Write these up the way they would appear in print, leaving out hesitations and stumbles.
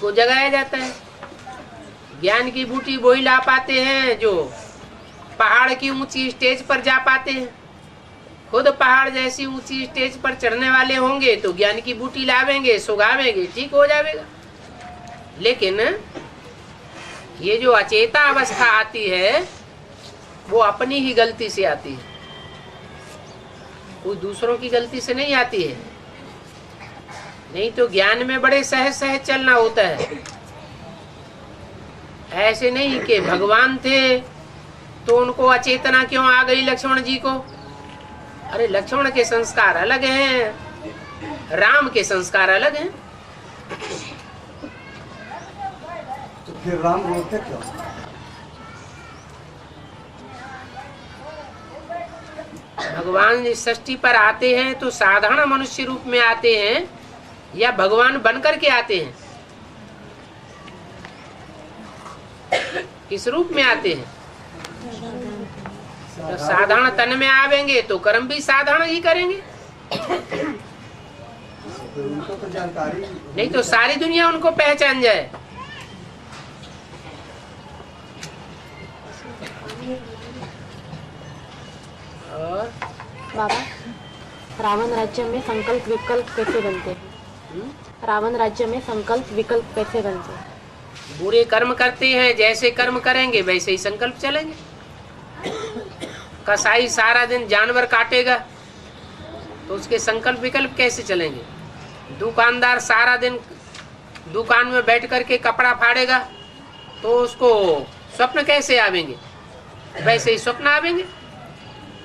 को जगाया जाता है। ज्ञान की बूटी वही ला पाते हैं जो पहाड़ की ऊंची स्टेज पर जा पाते हैं। खुद पहाड़ जैसी ऊंची स्टेज पर चढ़ने वाले होंगे तो ज्ञान की बूटी लावेंगे, सुगावेंगे, ठीक हो जाएगा। लेकिन ये जो अचेता अवस्था आती है वो अपनी ही गलती से आती है, कोई दूसरों की गलती से नहीं आती है। नहीं तो ज्ञान में बड़े सहज सहज चलना होता है। ऐसे नहीं कि भगवान थे तो उनको अचेतना क्यों आ गई लक्ष्मण जी को। अरे लक्ष्मण के संस्कार अलग हैं, राम के संस्कार अलग हैं। तो फिर राम रोते क्यों? भगवान इस सृष्टि पर आते हैं तो साधारण मनुष्य रूप में आते हैं या भगवान बनकर के आते हैं? किस रूप में आते हैं? तो साधारण तन में आवेंगे तो कर्म भी साधारण ही करेंगे। तो उनको तो जानकारी नहीं तो सारी दुनिया उनको पहचान जाए। और बाबा, रावण राज्य में संकल्प विकल्प कैसे बनते हैं? रावण राज्य में संकल्प विकल्प कैसे बनते हैं? बुरे कर्म करते हैं, जैसे कर्म करेंगे वैसे ही संकल्प चलेंगे। कसाई सारा दिन जानवर काटेगा तो उसके संकल्प विकल्प कैसे चलेंगे? दुकानदार सारा दिन दुकान में बैठ करके कपड़ा फाड़ेगा तो उसको स्वप्न कैसे आवेंगे? वैसे ही स्वप्न आवेंगे,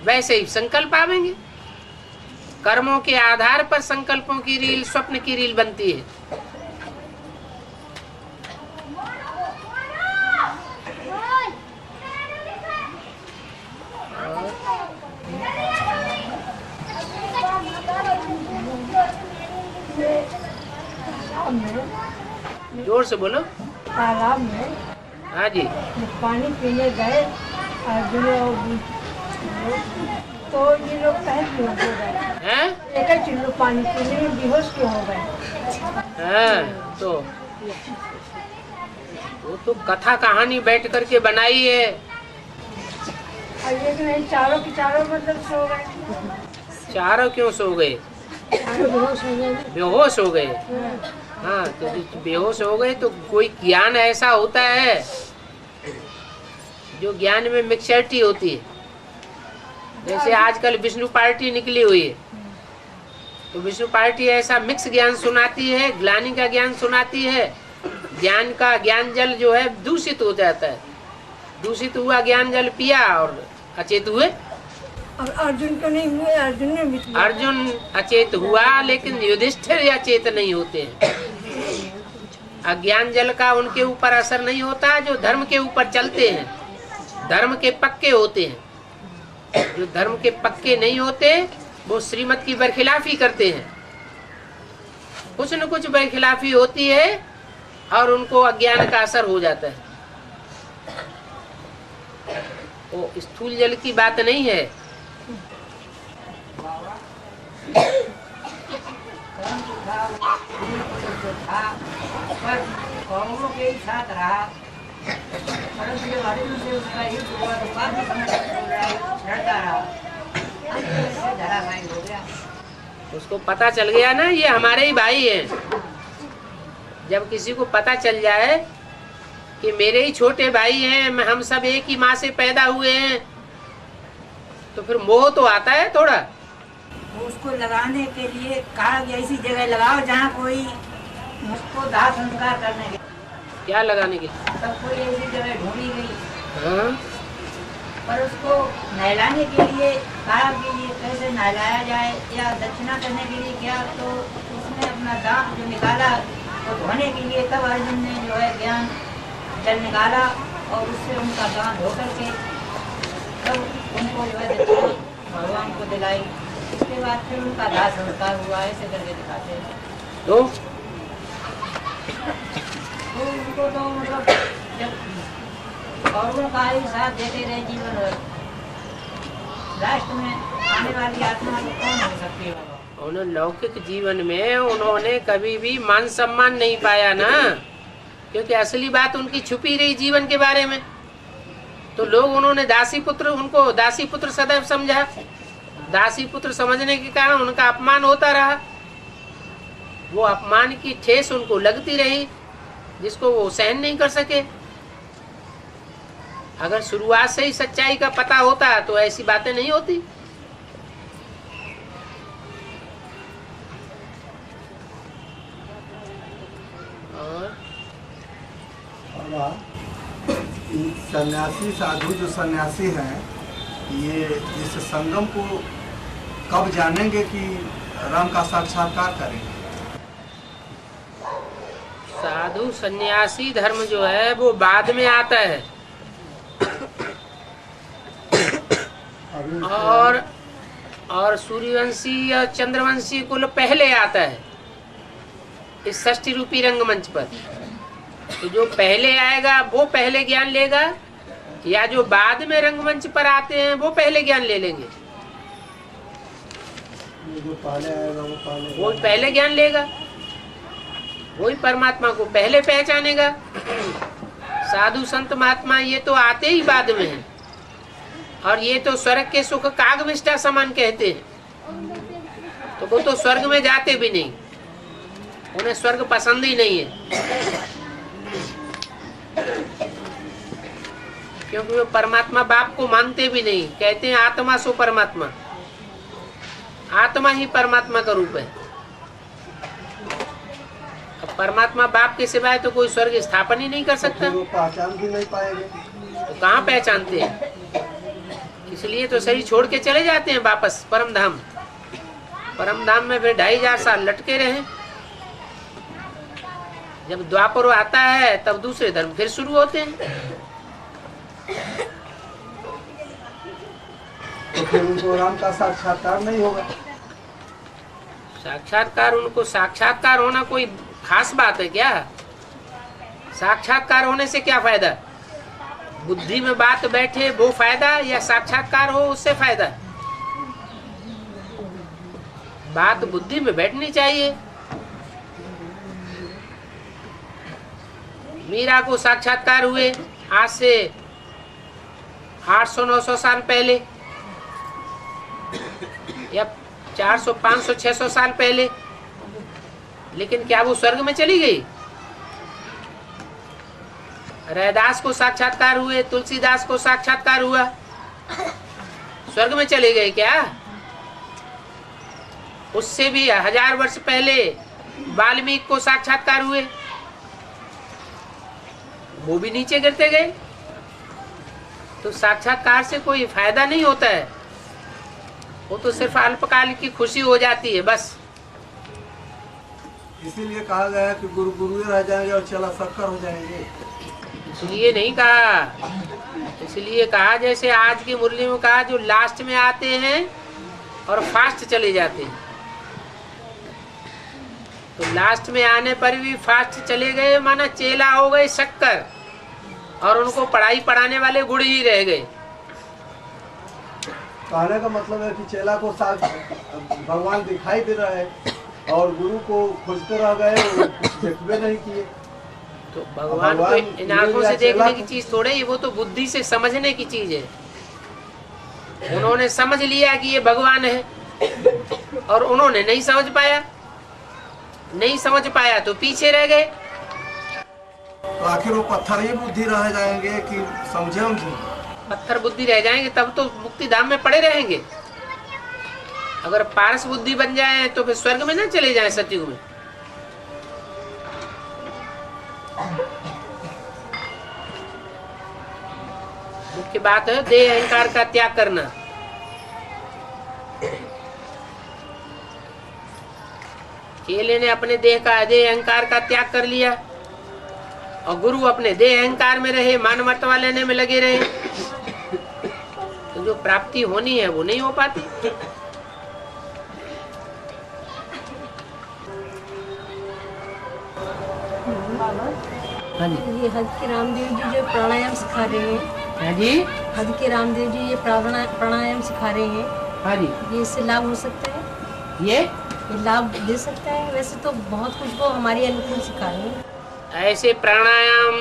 वैसे ही संकल्प आवेंगे। कर्मों के आधार पर संकल्पों की रील, स्वप्न की रील बनती है। जोर से बोलो। तालाब में हाँ जी। पानी पीने गए तो ये लोग तहत क्यों हो गए? हैं? एक चिल्लू पानी पीने में बेहोश क्यों हो गए? हाँ, तो वो तो कथा कहानी बैठ करके बनाई है। और ये नहीं, चारों के चारों मतलब सो गए। चारों क्यों सो गए? बेहोश हो गए। बेहोश हो गए। हाँ, तो बेहोश हो गए तो कोई ज्ञान ऐसा होता है जो ज्ञान में मिक्सचरिटी होती है। जैसे आजकल विष्णु पार्टी निकली हुई है तो विष्णु पार्टी ऐसा मिक्स ज्ञान सुनाती है, ग्लानि का ज्ञान सुनाती है। ज्ञान का ज्ञान जल जो है दूषित हो जाता है। दूषित हुआ ज्ञान जल पिया और अचेत हुए। और अर्जुन को नहीं हुए, अर्जुन ने भी अर्जुन अचेत हुआ लेकिन युधिष्ठिर अचेत नहीं होते हैं। अज्ञान जल का उनके ऊपर असर नहीं होता जो धर्म के ऊपर चलते हैं, धर्म के पक्के होते हैं। जो धर्म के पक्के नहीं होते वो श्रीमत की बरखिलाफी करते हैं। कुछ न कुछ बरखिलाफी होती है और उनको अज्ञान का असर हो जाता है। वो स्थूल जल की बात नहीं है। कौरवों के साथ रहा, परंतु जब अर्जुन से उसका युद्ध हुआ तो काफी समय तक लड़ता रहा, धराशायी हो गया। उसको पता चल गया ना ये हमारे ही भाई हैं। जब किसी को पता चल जाए कि मेरे ही छोटे भाई हैं, हम सब एक ही माँ से पैदा हुए हैं, तो फिर मोह तो आता है थोड़ा। उसको लगाने के लिए कहा कि ऐसी जगह लगाओ जहाँ कोई उसको दाह संस्कार करने के। क्या लगाने के? तब कोई ऐसी जगह ढूंढी गई। हाँ? पर उसको नहलाने के लिए कहा कि ये कैसे नहलाया जाए या दक्षिणा करने के लिए क्या, तो उसने अपना दांत जो निकाला तो धोने के लिए, तब अर्जुन ने जो है ज्ञान जल निकाला और उससे उनका दांत धो करके तब उनको जो है दक्षिणा भगवान को दिलाई। उसके बाद फिर उनका दाह संस्कार हुआ, ऐसे करके दिखाते हैं। तो उनको तो मतलब जब कौरवों का ही साथ देते रहे जीवन भर, राष्ट्र में आने वाली आत्मा तो कौन हो सकती है बाबा? उन्होंने लौकिक जीवन में उन्होंने कभी भी मान सम्मान नहीं पाया ना। क्योंकि असली बात उनकी छुपी रही जीवन के बारे में। तो लोग उन्होंने दासी पुत्र, उनको दासी पुत्र सदैव समझा। दासी पुत्र समझने के कारण उनका अपमान होता रहा। वो अपमान की ठेस उनको लगती रही, जिसको वो सहन नहीं कर सके। अगर शुरुआत से ही सच्चाई का पता होता तो ऐसी बातें नहीं होती। और सन्यासी साधु जो सन्यासी हैं, ये इस संगम को कब जानेंगे कि राम का साक्षात्कार करेंगे? साधु सन्यासी धर्म जो है वो बाद में आता है, और सूर्यवंशी और चंद्रवंशी कुल पहले आता है इस षष्ठी रूपी रंगमंच पर। तो जो पहले आएगा वो पहले ज्ञान लेगा, या जो बाद में रंगमंच पर आते हैं वो पहले ज्ञान ले लेंगे? जो पहले आएगा वो पहले ज्ञान लेगा, वही परमात्मा को पहले पहचानेगा। साधु संत महात्मा ये तो आते ही बाद में हैं, और ये तो स्वर्ग के सुख कागविष्टा समान कहते हैं। तो वो तो स्वर्ग में जाते भी नहीं, उन्हें स्वर्ग पसंद ही नहीं है, क्योंकि वो परमात्मा बाप को मानते भी नहीं। कहते हैं आत्मा सो परमात्मा, आत्मा ही परमात्मा का रूप है। अब परमात्मा बाप के सिवाय तो कोई स्वर्ग स्थापन ही नहीं कर सकता। तो पहचान भी नहीं पाएंगे। तो कहाँ पहचानते हैं? इसलिए तो शरीर छोड़ के चले जाते हैं वापस परम धाम। परम धाम में फिर 2500 साल लटके रहे। जब द्वापर आता है तब दूसरे धर्म फिर शुरू होते हैं। तो फिर उनको राम का साक्षात्कार नहीं होगा। साक्षात्कार, उनको साक्षात्कार होना कोई खास बात है क्या? साक्षात्कार होने से क्या फायदा? बुद्धि में बात बैठे वो फायदा, या साक्षात्कार हो उससे फायदा? बात बुद्धि में बैठनी चाहिए। मीरा को साक्षात्कार हुए आज से 800-900 साल पहले, या 400, 500, 600 साल पहले। लेकिन क्या वो स्वर्ग में चली गई? रैदास को साक्षात्कार हुए, तुलसीदास को साक्षात्कार हुआ, स्वर्ग में चले गए क्या? उससे भी 1000 वर्ष पहले वाल्मीकि को साक्षात्कार हुए, वो भी नीचे गिरते गए। तो साक्षात्कार से कोई फायदा नहीं होता है, वो तो सिर्फ अल्पकाल की खुशी हो जाती है बस। इसीलिए कहा गया है कि गुरु गुरु रह जाएंगे और चला शक्कर हो जाएंगे। इसलिए नहीं कहा, इसलिए कहा जैसे आज की मुरली में कहा, जो लास्ट में आते हैं और फास्ट चले जाते हैं। तो लास्ट में आने पर भी फास्ट चले गए, माना चेला हो गए शक्कर, और उनको पढ़ाई पढ़ाने वाले गुड़ ही रह गए। कहने का मतलब है कि चेला को साथ भगवान दिखाई दे रहा है और गुरु को खोजते रह गए, देखबे नहीं किए। तो भगवान को इन आंखों से देखने की चीज थोड़े ही, वो तो बुद्धि से समझने की चीज है। उन्होंने समझ लिया कि ये भगवान है, और उन्होंने नहीं समझ पाया। नहीं समझ पाया तो पीछे रह गए। तो आखिर वो पत्थर ही बुद्धि रह जाएंगे कि समझे हम? पत्थर बुद्धि रह जाएंगे तब तो मुक्ति धाम में पड़े रहेंगे। अगर पारस बुद्धि बन जाए तो फिर स्वर्ग में ना चले जाए सतयुग में। मुख्य बात है देह अहंकार का त्याग करना। चेले ने अपने देह अहंकार का त्याग कर लिया, और गुरु अपने देह अहंकार में रहे, मान मर्तबा लेने में लगे रहे। तो जो प्राप्ति होनी है वो नहीं हो पाती। हाँ जी, ये हद के रामदेव जी जो प्राणायाम सिखा रहे हैं। हाँ जी, हद के रामदेव जी ये प्राणायाम सिखा रहे हैं। हाँ जी, ये इससे लाभ हो सकता है? ये लाभ दे सकता है? वैसे तो बहुत कुछ वो हमारे अनुकूल सिखा रहे हैं। ऐसे प्राणायाम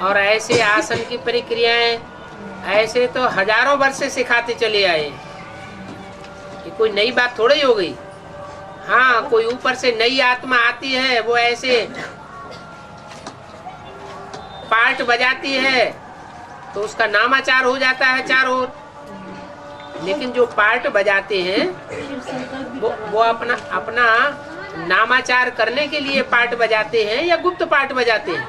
और ऐसे आसन की प्रक्रियाएं ऐसे तो हजारों वर्ष से सिखाते चले आए। ये कोई नई बात थोड़ी ही हो गई। हाँ, कोई ऊपर से नई आत्मा आती है, वो ऐसे पार्ट बजाती है तो उसका नामाचार हो जाता है चारों ओर। लेकिन जो पार्ट बजाते हैं वो अपना अपना नामाचार करने के लिए पार्ट बजाते हैं या गुप्त पार्ट बजाते हैं?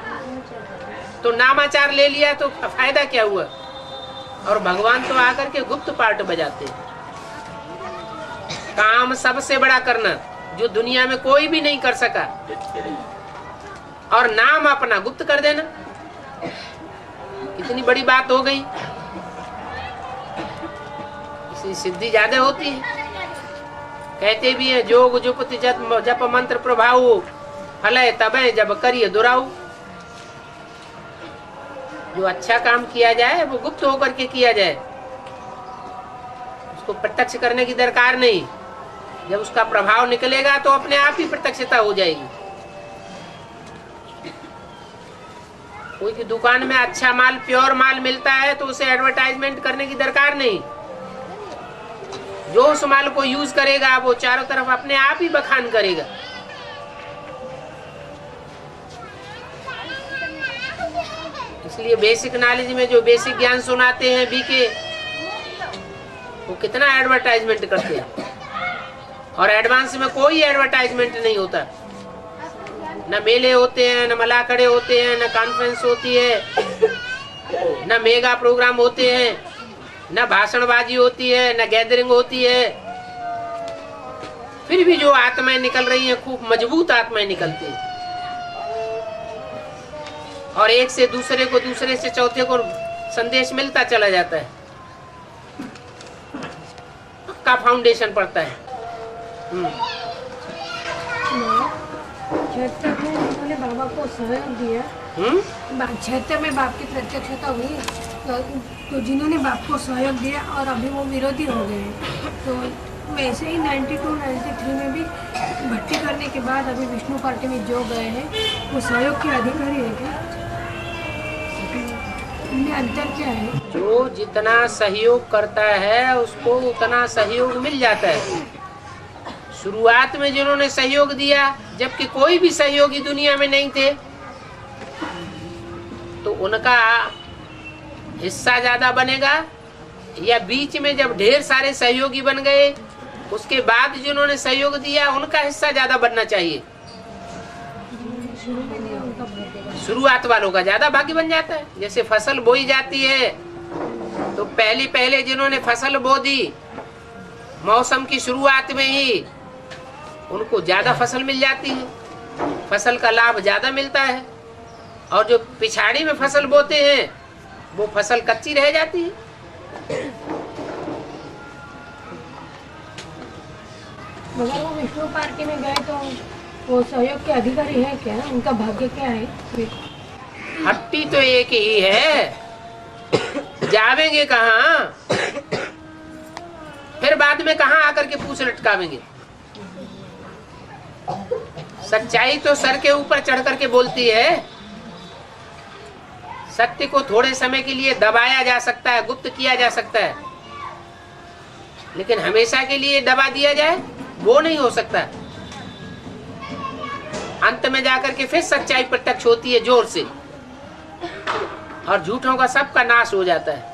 तो नामाचार ले लिया तो फायदा क्या हुआ? और भगवान तो आकर के गुप्त पार्ट बजाते हैं। काम सबसे बड़ा करना जो दुनिया में कोई भी नहीं कर सका, और नाम अपना गुप्त कर देना, कितनी बड़ी बात हो गई। इसकी सिद्धि ज्यादा होती है। कहते भी है जोग जुपति जप मंत्र प्रभाव फले तबे जब करिए दुराऊ। जो अच्छा काम किया जाए वो गुप्त होकर के किया जाए, उसको प्रत्यक्ष करने की दरकार नहीं। जब उसका प्रभाव निकलेगा तो अपने आप ही प्रत्यक्षता हो जाएगी। कोई की दुकान में अच्छा माल, प्योर माल मिलता है तो उसे एडवर्टाइजमेंट करने की दरकार नहीं। जो उस माल को यूज करेगा वो चारों तरफ अपने आप ही बखान करेगा। इसलिए बेसिक नॉलेज में जो बेसिक ज्ञान सुनाते हैं बीके, वो कितना एडवर्टाइजमेंट करते हैं, और एडवांस में कोई एडवर्टाइजमेंट नहीं होता। न मेले होते हैं, न मलाखड़े होते हैं, न कॉन्फ्रेंस होती है, न मेगा प्रोग्राम होते हैं, न भाषणबाजी होती है, न गैदरिंग होती है। फिर भी जो आत्माएं निकल रही हैं, खूब मजबूत आत्माएं निकलती हैं, और एक से दूसरे को, दूसरे से चौथे को संदेश मिलता चला जाता है। पक्का फाउंडेशन पड़ता है। क्षेत्र में उन्होंने बाबा को सहयोग दिया। 76 में बाप की प्रत्यक्षता हुई, तो जिन्होंने बाप को सहयोग दिया और अभी वो विरोधी हो गए। तो वैसे ही 92-93 में भी भर्ती करने के बाद अभी विष्णु पार्टी में जो गए हैं वो सहयोग के अधिकारी है क्या? इनमें अंतर क्या है? जो जितना सहयोग करता है उसको उतना सहयोग मिल जाता है। शुरुआत में जिन्होंने सहयोग दिया, जबकि कोई भी सहयोगी दुनिया में नहीं थे, तो उनका हिस्सा ज्यादा बनेगा, या बीच में जब ढेर सारे सहयोगी बन गए उसके बाद जिन्होंने सहयोग दिया उनका हिस्सा ज्यादा बनना चाहिए। शुरुआत वालों का ज्यादा भाग्य बन जाता है। जैसे फसल बोई जाती है तो पहले जिन्होंने फसल बो दी मौसम की शुरुआत में ही, उनको ज्यादा फसल मिल जाती है, फसल का लाभ ज्यादा मिलता है। और जो पिछाड़ी में फसल बोते हैं वो फसल कच्ची रह जाती है। मगर वो विष्णु पार्टी में गए तो वो सहयोग के अधिकारी है क्या? उनका भाग्य क्या है? हट्टी तो एक ही है, जावेंगे कहाँ? फिर बाद में कहाँ आकर के पूछ लटकावेंगे? सच्चाई तो सर के ऊपर चढ़ करके बोलती है। सत्य को थोड़े समय के लिए दबाया जा सकता है, गुप्त किया जा सकता है, लेकिन हमेशा के लिए दबा दिया जाए वो नहीं हो सकता। अंत में जाकर के फिर सच्चाई प्रत्यक्ष होती है जोर से, और झूठों का सबका नाश हो जाता है।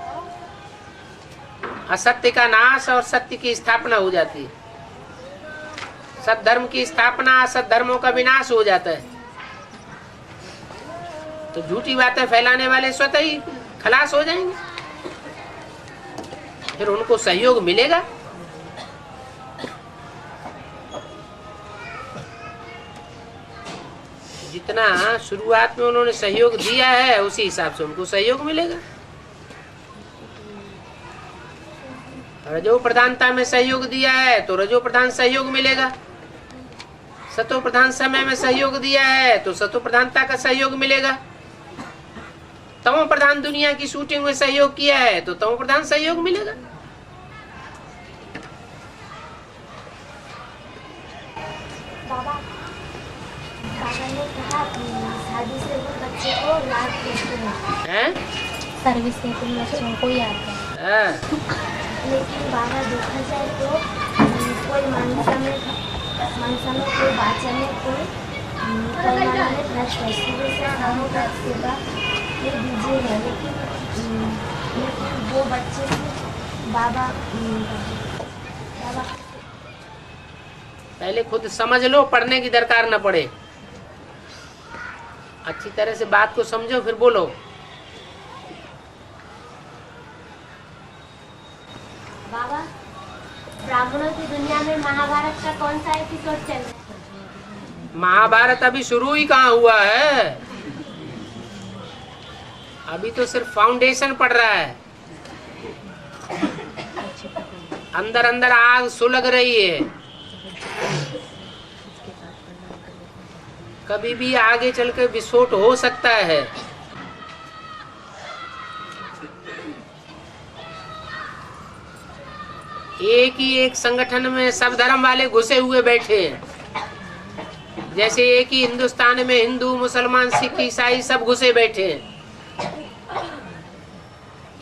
असत्य का नाश और सत्य की स्थापना हो जाती है। सद्धर्म की स्थापना, असत धर्मों का विनाश हो जाता है। तो झूठी बातें फैलाने वाले स्वतः ही खलास हो जाएंगे, फिर उनको सहयोग मिलेगा। जितना शुरुआत में उन्होंने सहयोग दिया है उसी हिसाब से उनको सहयोग मिलेगा। रजो प्रधानता में सहयोग दिया है तो रजो प्रधान सहयोग मिलेगा। सतो प्रधान समय में सहयोग दिया है तो सतो प्रधानता का सहयोग मिलेगा। तमो प्रधान दुनिया की शूटिंग में सहयोग किया है तो तमो प्रधान सहयोग मिलेगा। बाबा ने कहा कि डिसेबल बच्चे को याद करते हैं, हैं? सर्विसेबल बच्चों को याद करते हाँ। हैं। लेकिन बाबा देखा जाए तो कोई मानसा में कोई बाचा में कोई माना में भ्रष्ट है, सुबह से शाम तक सेवा ये बिजी है, लेकिन वो बच्चे से बाबा पहले खुद समझ लो, पढ़ने की दरकार न पड़े। अच्छी तरह से बात को समझो फिर बोलो। बाबा, ब्राह्मणों की दुनिया में महाभारत का कौन सा एपिसोड चल रहा है? महाभारत अभी शुरू ही कहाँ हुआ है, अभी तो सिर्फ फाउंडेशन पड़ रहा है। अंदर अंदर आग सुलग रही है, कभी भी आगे चलकर विस्फोट हो सकता है। एक ही एक संगठन में सब धर्म वाले घुसे हुए बैठे हैं। जैसे एक ही हिंदुस्तान में हिंदू, मुसलमान, सिख, ईसाई सब घुसे बैठे हैं।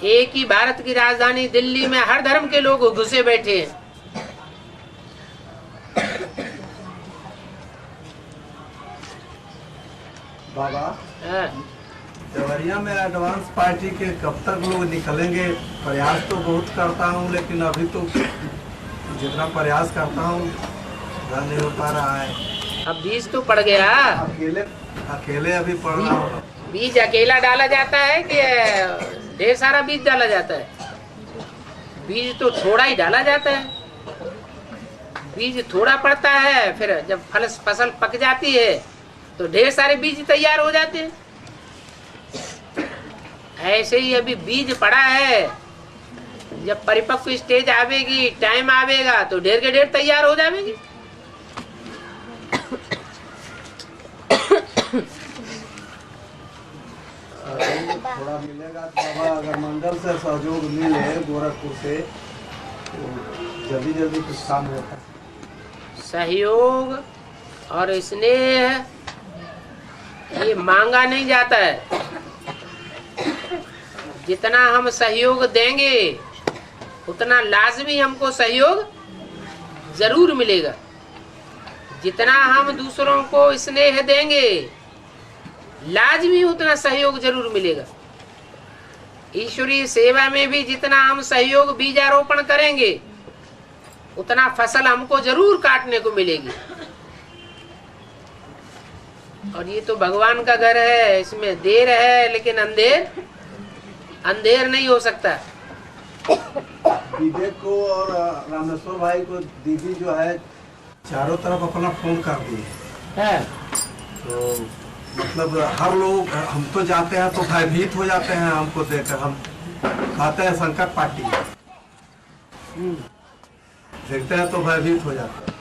एक ही भारत की राजधानी दिल्ली में हर धर्म के लोग घुसे बैठे हैं। बाबा, हाँ। देवरिया में एडवांस पार्टी के कब तक लोग निकलेंगे? प्रयास तो बहुत करता हूँ, लेकिन अभी तो जितना प्रयास करता हूँ नहीं हो पा रहा है। अब बीज तो पड़ गया। अकेले अभी पड़ रहा हूँ। बीज अकेला डाला जाता है कि ढेर सारा बीज डाला जाता है? बीज तो थोड़ा ही डाला जाता है। बीज थोड़ा पड़ता है, फिर जब फसल पक जाती है तो ढेर सारे बीज तैयार हो जाते हैं। ऐसे ही अभी बीज पड़ा है, जब परिपक्व स्टेज आवेगी, टाइम आवेगा तो ढेर के ढेर तैयार हो जाएगी। थोड़ा मिलेगा तो बाबा, अगर मंडल से सहयोग मिले गोरखपुर से तो जल्दी जल्दी कुछ काम होता। सहयोग और स्नेह ये मांगा नहीं जाता है। जितना हम सहयोग देंगे उतना लाजमी हमको सहयोग जरूर मिलेगा। जितना हम दूसरों को स्नेह देंगे लाजमी उतना सहयोग जरूर मिलेगा। ईश्वरीय सेवा में भी जितना हम सहयोग बीजारोपण करेंगे उतना फसल हमको जरूर काटने को मिलेगी। और ये तो भगवान का घर है, इसमें देर है लेकिन अंधेर नहीं हो सकता। विवेक को और रामेश्वर भाई को दीदी जो है चारों तरफ अपना फोन कर दी है, तो मतलब हर लोग, हम तो जाते हैं तो भयभीत हो जाते हैं हमको देखकर। हम कहते हैं संकट पार्टी, देखते हैं तो भयभीत हो जाते हैं।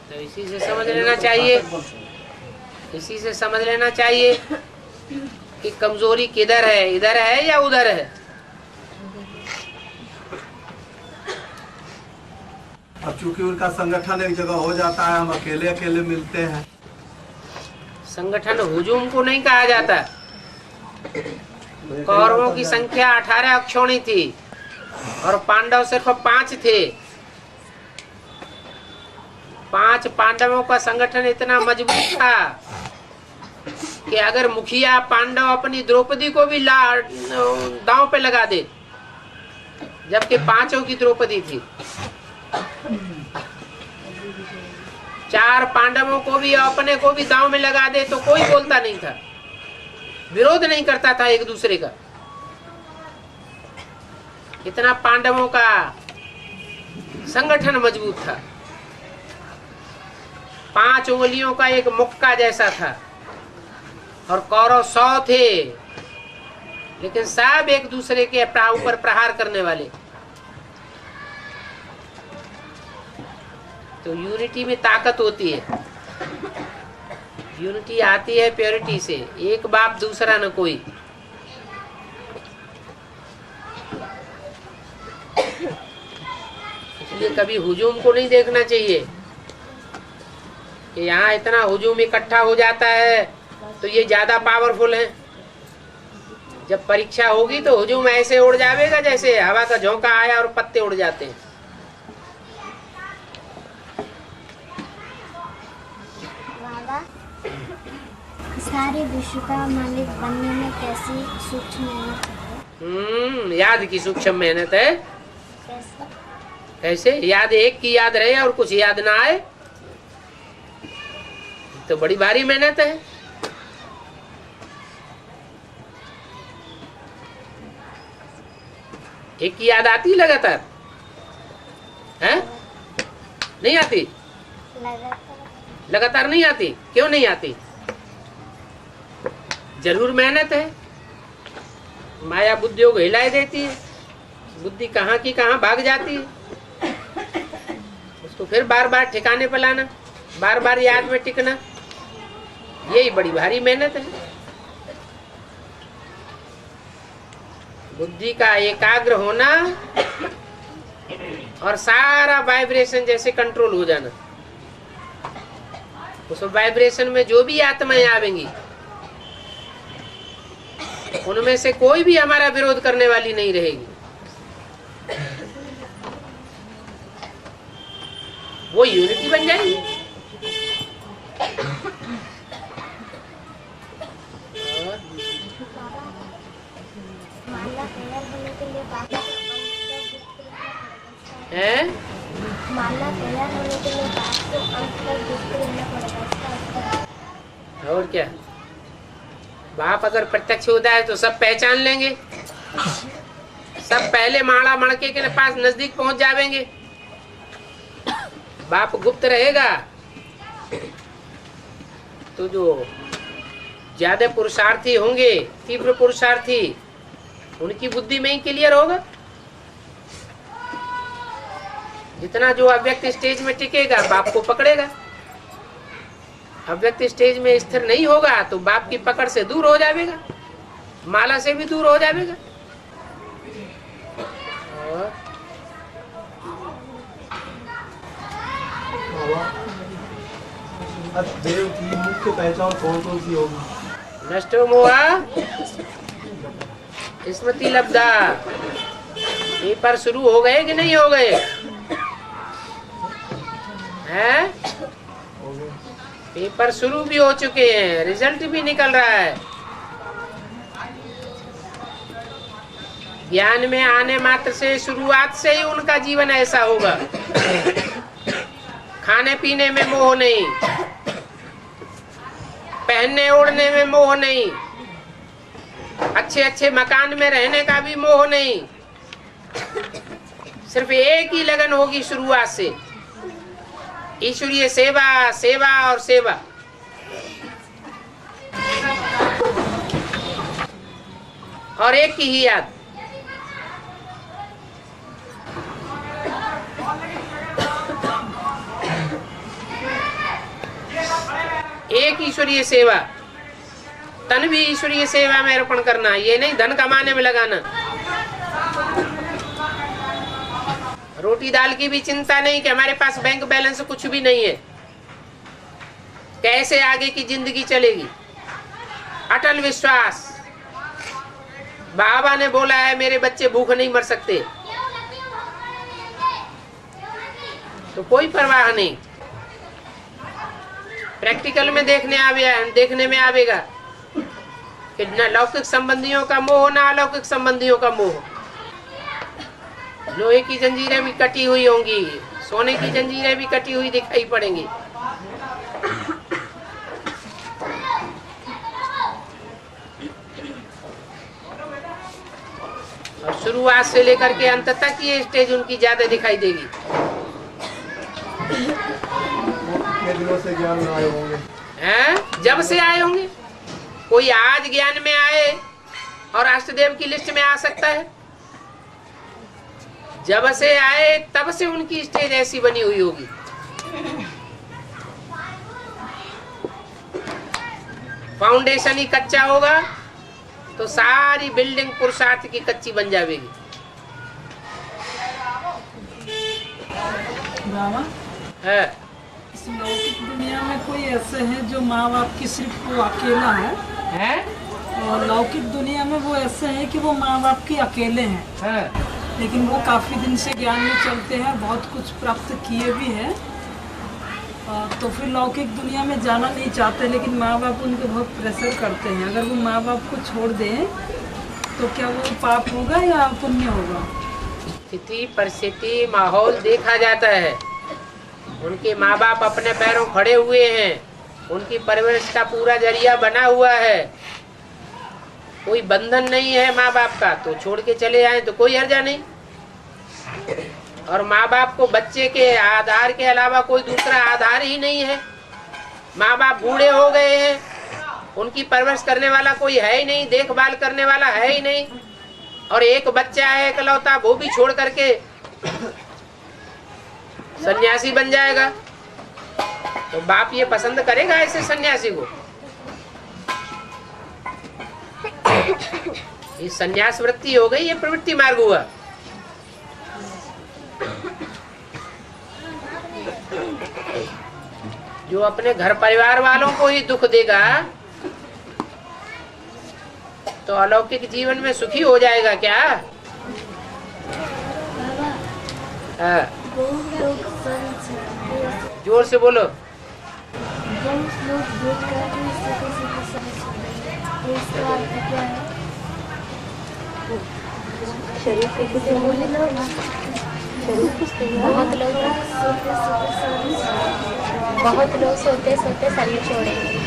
तो इसी से समझ लेना चाहिए, इसी से समझ लेना चाहिए कि कमजोरी किधर है, इधर है या उधर है। अब चूंकि उनका संगठन एक जगह हो जाता है, हम अकेले अकेले मिलते हैं। संगठन हुजूम को नहीं कहा जाता। कौरवों की संख्या 18 अक्षौणी थी और पांडव सिर्फ 5 थे। 5 पांडवों का संगठन इतना मजबूत था कि अगर मुखिया पांडव अपनी द्रौपदी को भी दांव पे लगा दे, जबकि 5 की द्रौपदी थी। 4 पांडवों को भी अपने को भी दांव में लगा दे तो कोई बोलता नहीं था, विरोध नहीं करता था एक दूसरे का। इतना पांडवों का संगठन मजबूत था। 5 उंगलियों का एक मुक्का जैसा था और कौरव 100 थे, लेकिन सब एक दूसरे के ऊपर प्रहार करने वाले। तो यूनिटी में ताकत होती है। यूनिटी आती है प्योरिटी से, एक बाप दूसरा न कोई। इसलिए कभी हुजूम को नहीं देखना चाहिए। कि यहाँ इतना हुजूम इकट्ठा हो जाता है तो ये ज्यादा पावरफुल है। जब परीक्षा होगी तो हुजूम ऐसे उड़ जाएगा जैसे हवा का झोंका आया और पत्ते उड़ जाते हैं। बाबा, सारे विश्व का मालिक बनने में कैसी सूक्ष्म मेहनत है? याद की सूक्ष्म मेहनत है। कैसे? कैसे? याद एक की याद रहे और कुछ याद ना आए तो बड़ी भारी मेहनत है। एक की याद आती लगातार है? नहीं आती? लगातार नहीं आती। क्यों नहीं आती? जरूर मेहनत है। माया बुद्धि को हिलाए देती है, बुद्धि कहाँ की कहाँ भाग जाती है। उसको फिर बार बार ठिकाने पर लाना, बार बार याद में टिकना, यही बड़ी भारी मेहनत है। बुद्धि का एकाग्र होना और सारा वाइब्रेशन जैसे कंट्रोल हो जाना। उस वाइब्रेशन में जो भी आत्माएं आवेंगी उनमें से कोई भी हमारा विरोध करने वाली नहीं रहेगी। वो यूनिटी बन जाएगी। माला तैयार होने के लिए बाप को हैं? माला तैयार होने के लिए बाप को अंत तक देखते रहना पड़ेगा। और क्या? बाप अगर प्रत्यक्ष होता है तो सब पहचान लेंगे, सब पहले माड़ा मड़के के पास नजदीक पहुंच जाएंगे। बाप गुप्त रहेगा तो जो ज्यादा पुरुषार्थी होंगे, तीव्र पुरुषार्थी, उनकी बुद्धि में ही क्लियर होगा। जितना जो अव्यक्त स्टेज में टिकेगा बाप को पकड़ेगा। अव्यक्त स्टेज में स्थिर नहीं होगा तो बाप की पकड़ से दूर हो जाएगा, माला से भी दूर हो जाएगा। देव की मुख्य पहचान कौन कौन सी होगी? नष्टो मोहा स्मृति लब्धा। पेपर शुरू हो गए कि नहीं हो गए हैं? पेपर शुरू भी हो चुके हैं, रिजल्ट भी निकल रहा है। ज्ञान में आने मात्र से शुरुआत से ही उनका जीवन ऐसा होगा। खाने पीने में मोह नहीं, पहनने ओढ़ने में मोह नहीं, अच्छे अच्छे मकान में रहने का भी मोह नहीं। सिर्फ एक ही लगन होगी शुरुआत से, ईश्वरीय सेवा, सेवा और सेवा। और एक की ही याद। एक ईश्वरीय सेवा, तन भी ईश्वरीय सेवा में अर्पण करना। ये नहीं धन कमाने में लगाना। रोटी दाल की भी चिंता नहीं कि हमारे पास बैंक बैलेंस कुछ भी नहीं है, कैसे आगे की जिंदगी चलेगी। अटल विश्वास। बाबा ने बोला है मेरे बच्चे भूख नहीं मर सकते, तो कोई परवाह नहीं। प्रैक्टिकल में देखने में आवेगा कि न लौकिक संबंधियों का मोह न अलौकिक संबंधियों का मोह। लोहे की जंजीरें भी कटी हुई होंगी, सोने की जंजीरें भी कटी हुई दिखाई पड़ेंगी। और शुरुआत से लेकर के अंत तक ये स्टेज उनकी ज्यादा दिखाई देगी। कितने दिनों से ज्ञान में आए होंगे? हैं? जब से आए होंगे। कोई आज ज्ञान में आए और अष्टदेव की लिस्ट में आ सकता है? जब से आए तब से उनकी स्टेज ऐसी बनी हुई होगी। फाउंडेशन ही कच्चा होगा तो सारी बिल्डिंग पुरुषार्थ की कच्ची बन जाएगी। बाबा, है इस लौकिक दुनिया दुनिया में कोई ऐसे हैं जो माँ बाप की सिर्फ वो अकेला है, और लौकिक दुनिया में वो ऐसे हैं कि वो माँ बाप के अकेले हैं, लेकिन वो काफ़ी दिन से ज्ञान में चलते हैं, बहुत कुछ प्राप्त किए भी हैं, तो फिर लौकिक दुनिया में जाना नहीं चाहते, लेकिन माँ बाप उनको बहुत प्रेशर करते हैं। अगर वो माँ बाप को छोड़ दें तो क्या वो पाप होगा या पुण्य होगा? स्थिति परिस्थिति माहौल देखा जाता है। उनके माँ बाप अपने पैरों खड़े हुए हैं, उनकी परवरिश का पूरा जरिया बना हुआ है, कोई बंधन नहीं है माँ बाप का, तो छोड़ के चले जाएं तो कोई हर्जा नहीं। और माँ बाप को बच्चे के आधार के अलावा कोई दूसरा आधार ही नहीं है। माँ बाप बूढ़े हो गए हैं, उनकी परवरिश करने वाला कोई है ही नहीं, देखभाल करने वाला है ही नहीं, और एक बच्चा है इकलौता, वो भी छोड़ करके सन्यासी बन जाएगा। तो बाप ये पसंद करेगा ऐसे सन्यासी को? ये सन्यास वृत्ति हो गई, ये प्रवृत्ति मार्ग हुआ। जो अपने घर परिवार वालों को ही दुख देगा तो अलौकिक जीवन में सुखी हो जाएगा क्या? जोर से बोलो। बहुत लोग सोते सोते शरीर छोड़ेंगे।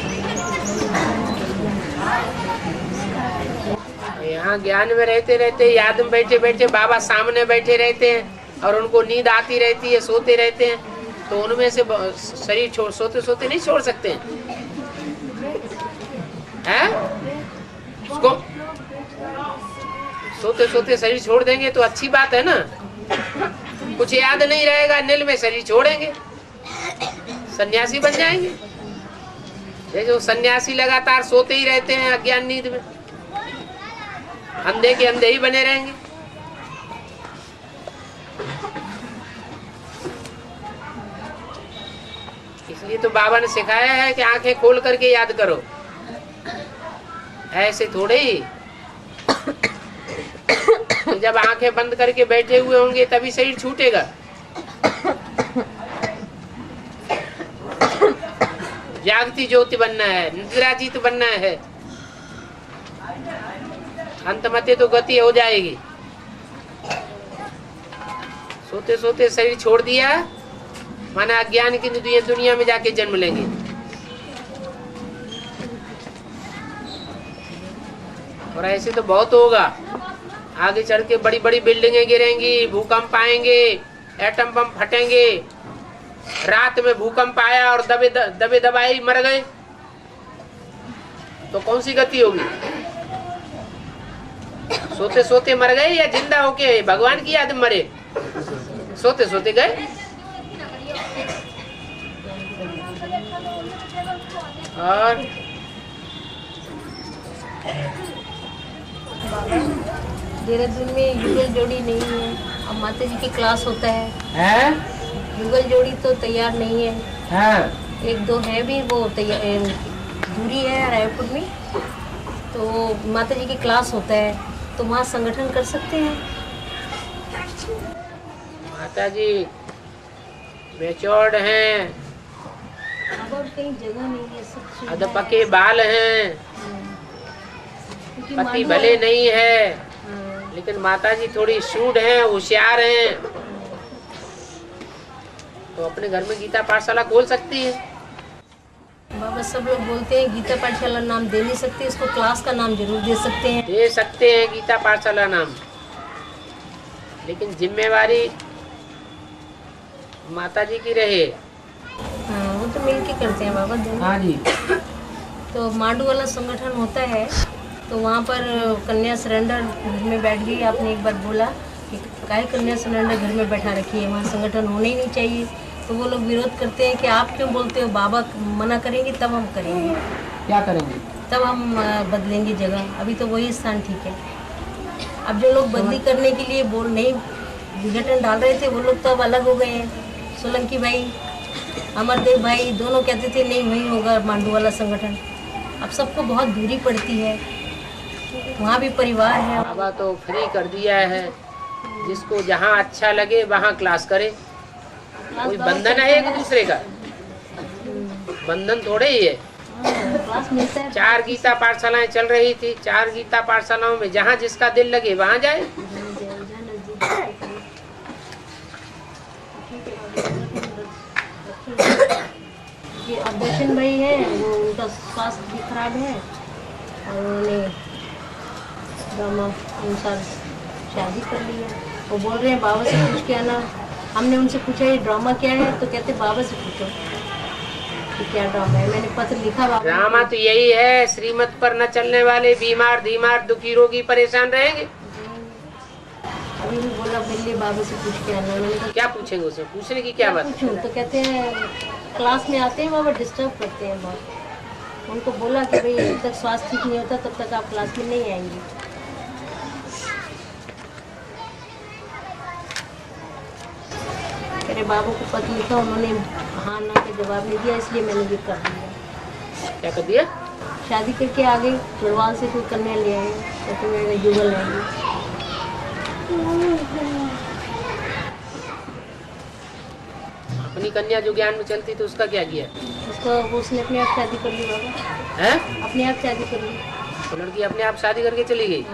यहाँ ज्ञान में रहते रहते, याद में बैठे बैठे बाबा सामने बैठे रहते हैं और उनको नींद आती रहती है, सोते रहते हैं, तो उनमें से शरीर छोड़ सोते सोते नहीं छोड़ सकते हैं? उसको सोते सोते शरीर छोड़ देंगे तो अच्छी बात है ना, कुछ याद नहीं रहेगा, नील में शरीर छोड़ेंगे, सन्यासी बन जाएंगे। देखो सन्यासी लगातार सोते ही रहते हैं अज्ञान नींद में, अंधे के अंधे ही बने रहेंगे। इसलिए तो बाबा ने सिखाया है कि आंखें खोल करके याद करो, ऐसे थोड़े ही। जब आंखें बंद करके बैठे हुए होंगे तभी शरीर छूटेगा। जागती ज्योति बनना है, निद्राजीत बनना है, अंतमते तो गति हो जाएगी। सोते सोते शरीर छोड़ दिया माना अज्ञान की दुनिया में जाके जन्म लेंगे। और ऐसे तो बहुत होगा, आगे चढ़ के बड़ी बड़ी बिल्डिंगें गिरेंगी, भूकंप आएंगे, एटम बम फटेंगे। रात में भूकंप आया और दबे दबाए मर गए तो कौन सी गति होगी? सोते सोते मर गए या जिंदा होके भगवान की याद में मरे? सोते सोते गए। और देहरादून में युगल जोड़ी नहीं है, अब माता जी की क्लास होता है। युगल जोड़ी तो तैयार नहीं है, एक दो है भी, वो तैयार दूरी है रायपुर में, तो माता जी की क्लास होता है तो वहाँ संगठन कर सकते हैं। माता जी मैच्योर्ड हैं, अब कहीं जगह नहीं है, सब अधपके बाल हैं, पति भले नहीं है, लेकिन माता जी थोड़ी शूड हैं, होशियार हैं, तो अपने घर में गीता पाठशाला खोल सकती है। बाबा सब लोग बोलते हैं गीता पाठशाला नाम दे नहीं सकते, इसको क्लास का नाम जरूर दे सकते हैं। दे सकते हैं गीता पाठशाला नाम, लेकिन जिम्मेवारी माता जी की रहे। हाँ, वो तो मिल के करते हैं बाबा दोनों। हाँ जी। तो मांडू वाला संगठन होता है, तो वहाँ पर कन्या सरेंडर घर में बैठ गई। आपने एक बार बोला कि काहे कन्या सरेंडर घर में बैठा रखी है, वहाँ संगठन होने ही नहीं चाहिए। तो वो लोग विरोध करते हैं कि आप क्यों बोलते हो, बाबा मना करेंगे तब हम करेंगे। क्या करेंगे? तब हम बदलेंगे जगह, अभी तो वही स्थान ठीक है। अब जो लोग बदली करने के लिए बोल नहीं विघटन डाल रहे थे, वो लोग तो अब अलग हो गए हैं। सोलंकी भाई अमरदेव भाई दोनों कहते थे नहीं वही होगा मांडू वाला संगठन। अब सबको बहुत दूरी पड़ती है, वहाँ भी परिवार है। बाबा तो फ्री कर दिया है, जिसको जहाँ अच्छा लगे वहाँ क्लास करे। कोई बंधन है एक दूसरे का? बंधन थोड़े ही है। क्लास मिलता है। 4 गीता पाठशालाएं चल रही थी, 4 गीता पाठशालाओं में जहाँ जिसका दिल लगे वहाँ जाए। ये अभ्यसन भाई है, वो उनका स्वास्थ्य भी खराब है और उन्होंने ड्रामा अनुसार शादी कर ली है। वो बोल रहे हैं बाबा से पूछ के आना। हमने उनसे पूछा ये ड्रामा क्या है, तो कहते बाबा से पूछो कि क्या ड्रामा है। मैंने पत्र लिखा बाबा। ड्रामा तो यही है, श्रीमत पर न चलने वाले बीमार धीमार दुखी रोगी परेशान रहेंगे। अभी भी बोला पहले बाबा से पूछ के आना। उन्होंने कहा क्या पूछेंगे उसे? पूछने की क्या बात? पूछूं तो कहते हैं क्लास में आते हैं बाबा डिस्टर्ब करते हैं बहुत। उनको बोला कि भाई जब तक स्वास्थ्य ठीक नहीं होता तब तक आप क्लास में नहीं आएंगे। मेरे बाबू को पत्र लिखा, उन्होंने हाँ ना का जवाब नहीं दिया, इसलिए मैंने भी कर दिया। क्या कर दिया? शादी करके आ गई, गढ़वाल से कोई कन्या ले आए, कहते मेरे युगल आएंगे। अपनी कन्या जो ज्ञान में चलती तो उसका क्या किया? उसने अपने आप शादी कर ली बाबा। है? अपने आप शादी कर ली। तो लड़की अपने आप शादी करके चली गई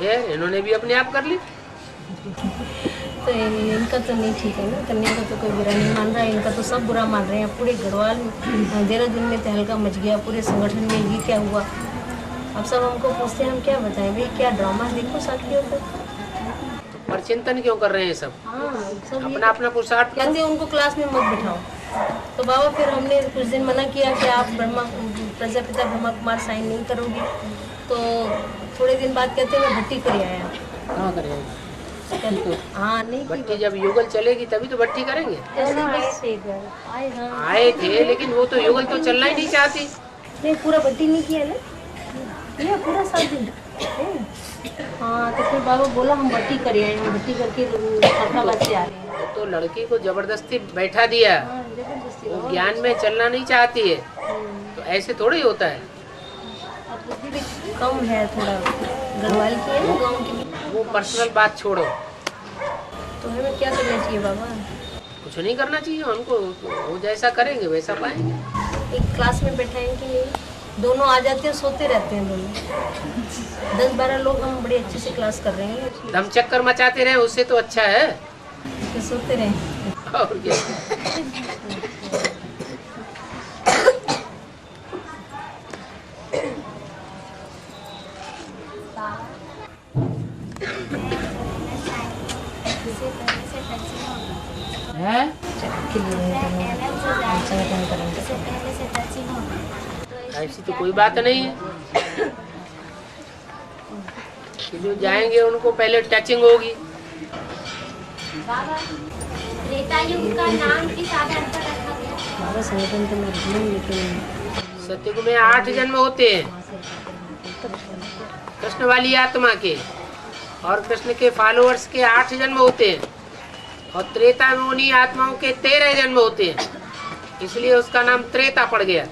है? इन्होंने भी अपने आप कर ली? तो इनका तो नहीं ठीक है ना, कन्या का तो कोई बुरा नहीं मान रहा है, इनका तो सब बुरा मान रहे हैं। पूरे गढ़वाल में देहरादून में तहलका मच गया, पूरे संगठन में ये क्या हुआ। अब सब हमको पूछते हैं, हम क्या बताएं भाई, क्या ड्रामा देखो साथियों को। पर चिंतन क्यों कर रहे हैं सब? हाँ सब अपना अपना पुरुषार्थ कहते हैं उनको क्लास में मत बिठाओ। तो बाबा फिर हमने कुछ दिन मना किया कि आप प्रजापिता ब्रह्मा कुमार साइन नहीं करोगे। तो थोड़े दिन बाद कहते हैं मैं भट्टी कर आया। हाँ करेंगे। हाँ नहीं भट्टी जब युगल चलेगी तभी तो भट्टी करेंगे। हाँ आए थे लेकिन वो तो युगल तो चलना ही नहीं चाहती। नहीं पूरा भट्टी नहीं किया ना, ये पूरा 7 दिन। हाँ तो फिर बाबा बोला हम भट्टी कर आए, हम भट्टी करके फैसलाबाद से आ रहे हैं। तो लड़की को जबरदस्ती बैठा दिया, वो ज्ञान में चलना नहीं चाहती है, तो ऐसे थोड़ा ही होता है। अब बुद्धि भी कम है थोड़ा, गढ़वाल की है ना गाँव की। वो पर्सनल बात छोड़ो, तो हमें क्या करना चाहिए बाबा? कुछ नहीं करना चाहिए उनको, वो जैसा करेंगे वैसा पाएंगे। एक क्लास में बैठाएंगे नहीं, दोनों आ जाते हैं, सोते रहते हैं दोनों। 10-12 लोग हम बड़े अच्छे से क्लास कर रहे हैं। दम चक्कर मचाते रहे उससे तो अच्छा है कि सोते रहे। और क्या। है? ऐसी तो कोई बात नहीं है कि जो जाएंगे उनको पहले टचिंग होगी। त्रेता युग का नाम किस आधार पर रखा गया? बाबा संगठन तो मैं भूल, लेकिन सत्ययुग में 8 जन्म होते हैं कृष्ण वाली आत्मा के, और कृष्ण के फॉलोअर्स के 8 जन्म होते हैं, और त्रेता में उन्हीं आत्माओं के 13 जन्म होते हैं, इसलिए उसका नाम त्रेता पड़ गया।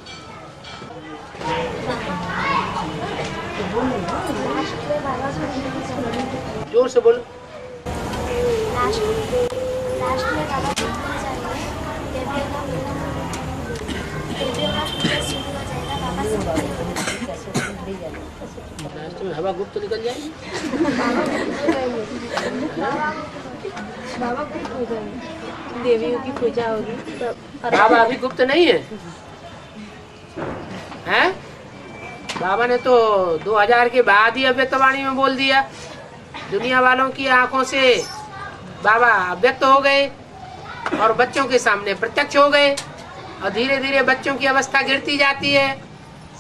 जोर से बोलो। लास्ट में हवा गुप्त निकल जाएगी। बाबा की पूजा देवियों की पूजा होगी तो बाबा अभी गुप्त नहीं है, हैं? बाबा ने तो 2000 के बाद ही अव्यक्तवाणी में बोल दिया। दुनिया वालों की आंखों से बाबा अव्यक्त हो गए और बच्चों के सामने प्रत्यक्ष हो गए, और धीरे धीरे बच्चों की अवस्था गिरती जाती है,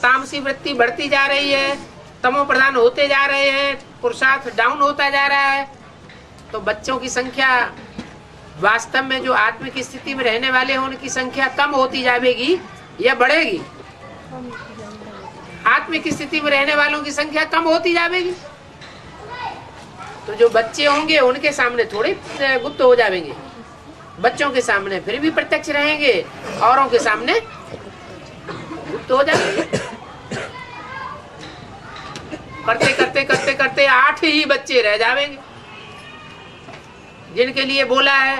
तामसी वृत्ति बढ़ती जा रही है, तमो प्रधान होते जा रहे हैं, पुरुषार्थ डाउन होता जा रहा है। तो बच्चों की संख्या, वास्तव में जो आत्मिक स्थिति में रहने वाले हैं उनकी संख्या कम होती जाएगी या बढ़ेगी? आत्मिक स्थिति में रहने वालों की संख्या कम होती जाएगी। तो जो बच्चे होंगे उनके सामने थोड़े गुप्त हो जाएंगे, बच्चों के सामने फिर भी प्रत्यक्ष रहेंगे, औरों के सामने गुप्त हो जाएंगे। करते करते करते करते 8 ही बच्चे रह जाएंगे जिनके लिए बोला है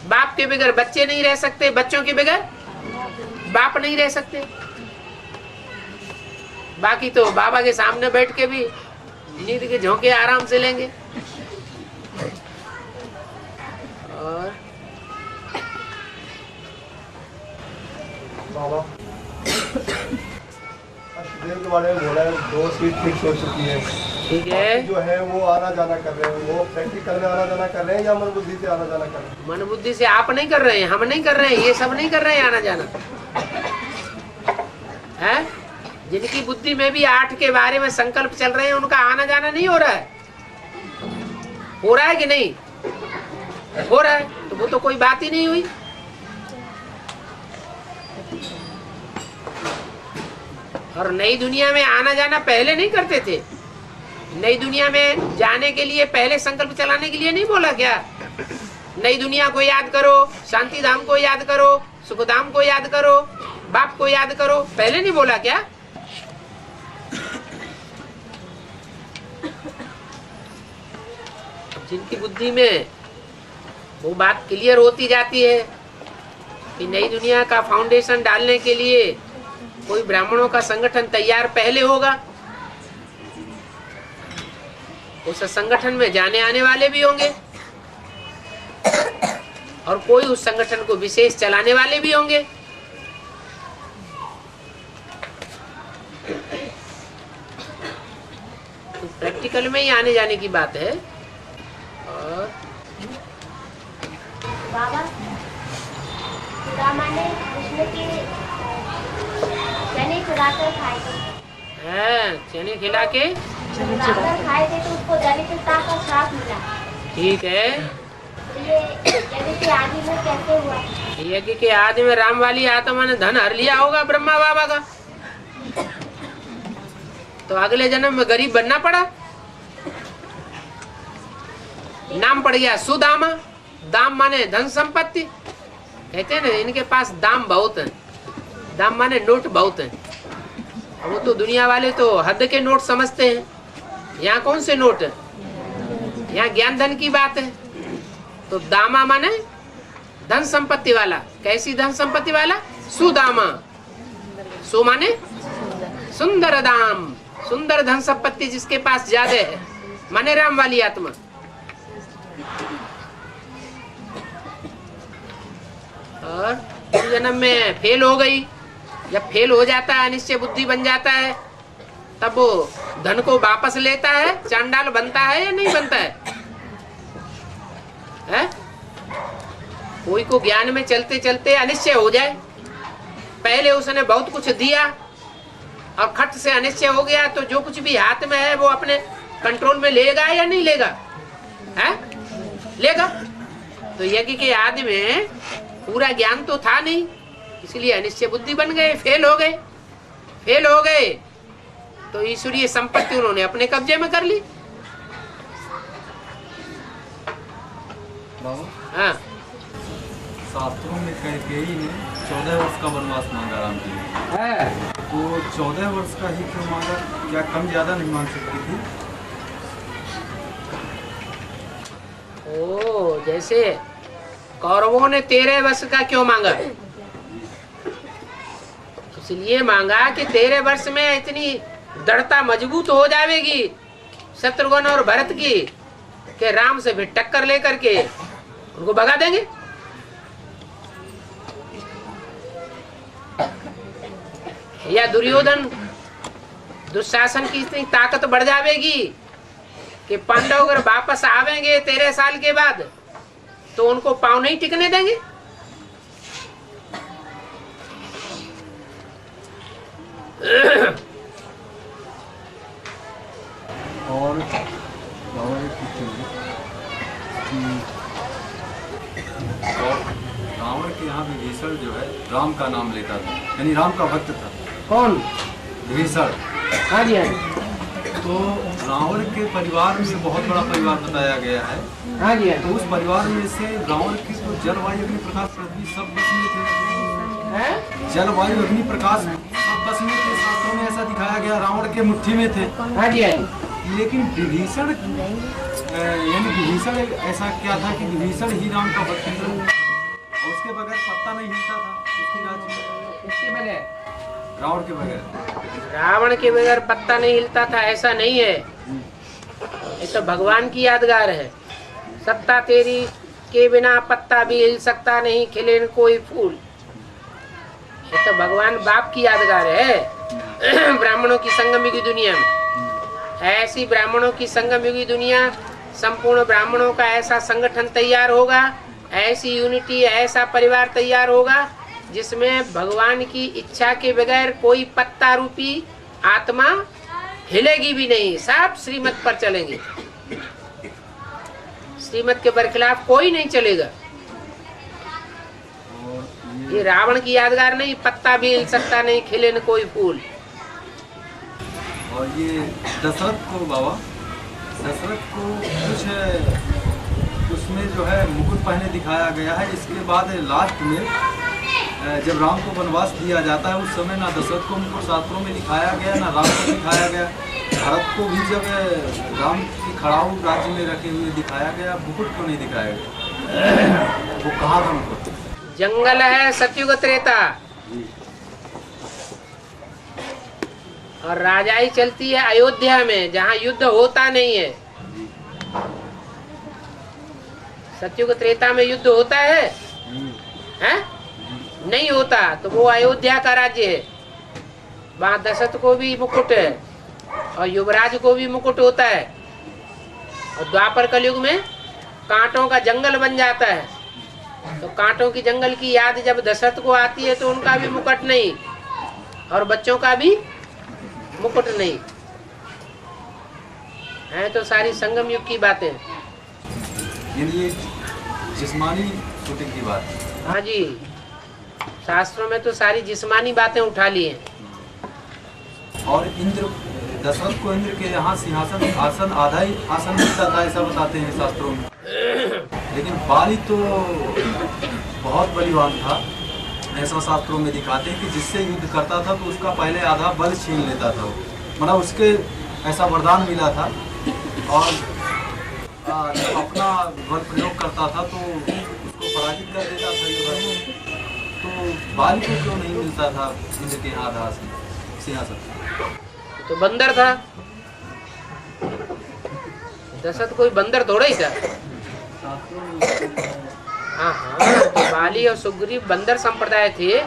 बाप के बगैर बच्चे नहीं रह सकते, बच्चों के बगैर बाप नहीं रह सकते। बाकी तो बाबा के सामने बैठ के भी नींद के झोंके आराम से लेंगे। और बाबा के बारे में बोला है 2 सीट फिक्स हो चुकी है, ठीक है। जो है वो आना जाना कर रहे हैं, वो प्रैक्टिकल में आना जाना कर रहे हैं या मन बुद्धि से आना जाना कर रहे हैं? मन बुद्धि से आप नहीं कर रहे हैं, हम नहीं कर रहे हैं, ये सब नहीं कर रहे हैं आना जाना है। जिनकी बुद्धि में भी 8 के बारे में संकल्प चल रहे हैं उनका आना जाना नहीं हो रहा है। हो रहा है कि नहीं हो रहा है? तो वो तो कोई बात ही नहीं हुई। और नई दुनिया में आना जाना पहले नहीं करते थे। नई दुनिया में जाने के लिए पहले संकल्प चलाने के लिए नहीं बोला क्या? नई दुनिया को याद करो, शांति धाम को याद करो, सुख धाम को याद करो, बाप को याद करो, पहले नहीं बोला क्या? जिनकी बुद्धि में वो बात क्लियर होती जाती है कि नई दुनिया का फाउंडेशन डालने के लिए कोई ब्राह्मणों का संगठन तैयार पहले होगा, उस संगठन में जाने आने वाले भी होंगे और कोई उस संगठन को विशेष चलाने वाले भी होंगे। तो प्रैक्टिकल में ही आने जाने की बात है। और बाबा माने कृष्ण की चने चुराकर खाए थे, चने खिला के चुराकर खाए थे तो उसको दरिद्रता का श्राप मिला। ठीक है। तो ये यज्ञ के आदि में कैसे हुआ? यज्ञ के आदि में राम वाली आत्मा ने धन हर लिया होगा ब्रह्मा बाबा का, तो अगले जन्म में गरीब बनना पड़ा। नाम पड़ गया सुदामा। दाम माने धन संपत्ति। कहते हैं ना इनके पास दाम बहुत है। दाम माने नोट बहुत है। वो तो दुनिया वाले तो हद के नोट समझते हैं। यहाँ कौन से नोट है? यहाँ ज्ञान धन की बात है। तो दामा माने धन संपत्ति वाला। कैसी धन संपत्ति वाला? सुदामा। सु माने सुंदर दाम, सुंदर धन संपत्ति जिसके पास ज्यादा है, माने राम वाली आत्मा। और जन्म में फेल हो गई। जब फेल हो जाता है, अनिश्चय बुद्धि बन जाता है, तब वो धन को वापस लेता है, चांडाल बनता है या नहीं बनता है? कोई को ज्ञान में चलते चलते अनिश्चय हो जाए, पहले उसने बहुत कुछ दिया और खट से अनिश्चय हो गया, तो जो कुछ भी हाथ में है वो अपने कंट्रोल में लेगा या नहीं लेगा? है? लेगा। तो यज्ञ के आदि में पूरा ज्ञान तो था नहीं, इसलिए अनिश्चय बुद्धि बन गए, फेल हो गए। फेल हो गए तो ईश्वरीय संपत्ति उन्होंने अपने कब्जे में कर ली। हाँ, शास्त्रों में कैकेयी ने 14 वर्ष का वनवास मांगा राम जी ने, तो 14 वर्ष का ही क्यों मांगा? क्या कम ज्यादा नहीं मांग सकती थी? ओ, जैसे कौरवों ने 13 वर्ष का क्यों मांगा? इसलिए मांगा कि 13 वर्ष में इतनी दृढ़ता मजबूत हो जाएगी शत्रुघ्न और भरत की कि राम से भी टक्कर लेकर के उनको भगा देंगे। या दुर्योधन दुशासन की इतनी ताकत बढ़ जाएगी कि पांडव अगर वापस आवेंगे 13 साल के बाद तो उनको पांव नहीं टिकने देंगे। और रावण के यहाँ विभीषण जो है राम का नाम लेता था, यानी राम का भक्त था। कौन? विभीषण। हाँ जी, हाँ। तो रावण के परिवार में बहुत बड़ा परिवार बताया गया है। हाँ जी। तो उस परिवार में से रावण की तो जलवायु, अग्नि, प्रकाश, पृथ्वी सब बस में थे। जलवायु, अग्नि, प्रकाश सब बस में थे। शास्त्रों में ऐसा दिखाया गया रावण के मुट्ठी में थे। हाँ जी। लेकिन विभीषण यानी विभीषण ऐसा क्या था कि विभीषण ही राम का भक्त था, उसके बगैर पत्ता नहीं हिलता था उसकी राज्य में। इसके बगैर, रावण के बगैर, रावण के बगैर पत्ता नहीं हिलता था, ऐसा नहीं है। ये तो भगवान की यादगार है। सत्ता तेरी के बिना पत्ता भी हिल सकता नहीं, खिले न कोई फूल। ये तो भगवान बाप की यादगार है। ब्राह्मणों की संगम युगी दुनिया में ऐसी ब्राह्मणों की संगम युगी दुनिया, संपूर्ण ब्राह्मणों का ऐसा संगठन तैयार होगा, ऐसी यूनिटी, ऐसा परिवार तैयार होगा जिसमें भगवान की इच्छा के बगैर कोई पत्ता रूपी आत्मा हिलेगी भी नहीं। सब श्रीमत पर चलेंगे, श्रीमत के बरखिलाफ कोई नहीं चलेगा। ये रावण की यादगार नहीं, पत्ता भी हिल सकता नहीं, खिले न कोई फूल। और ये दशरथ को बाबा, दशरथ को कुछ उसमें जो है मुकुट पहने दिखाया गया है। इसके बाद लास्ट में जब राम को वनवास दिया जाता है उस समय ना दशरथ को मुकुट शास्त्रों में दिखाया गया, ना राम को दिखाया गया। भरत को भी जब राम की खड़ाऊ राज्य में रखे हुए दिखाया गया, मुकुट क्यों नहीं दिखाया गया? वो कहाँ था मुकुट? जंगल है, सतयुग त्रेता, और राजाई चलती है अयोध्या में, जहाँ युद्ध होता नहीं है। सतयुग त्रेता में युद्ध होता है? नहीं होता। तो वो अयोध्या का राज्य है। वहाँ दशरथ को भी मुकुट है और युवराज को भी मुकुट होता है। और द्वापर कलयुग में कांटों का जंगल बन जाता है। तो कांटों की जंगल की याद जब दशरथ को आती है तो उनका भी मुकुट नहीं और बच्चों का भी मुकुट नहीं है। तो सारी संगम युग की बातें, ये जिस्मानी शूटिंग की बात। हाँ जी, शास्त्रों में तो सारी जिस्मानी बातें उठा ली हैं। और इंद्र, दशरथ को इंद्र के यहाँ सिंहासन, आसन, आधा ही आसन मिलता था ऐसा बताते हैं शास्त्रों में। लेकिन बाली तो बहुत बलिवान था, ऐसा शास्त्रों में दिखाते हैं कि जिससे युद्ध करता था तो उसका पहले आधा बल छीन लेता था। मतलब उसके ऐसा वरदान मिला था और अपना बल प्रयोग करता था तो उसको पराजित कर देता था युद्ध। तो बाली को क्यों नहीं मिलता था इंद्र के आधा सिंहासन? तो बंदर था, दशरथ कोई बंदर थोड़ा ही था। हाँ हाँ, तो बाली और सुग्रीव बंदर संप्रदाय थे,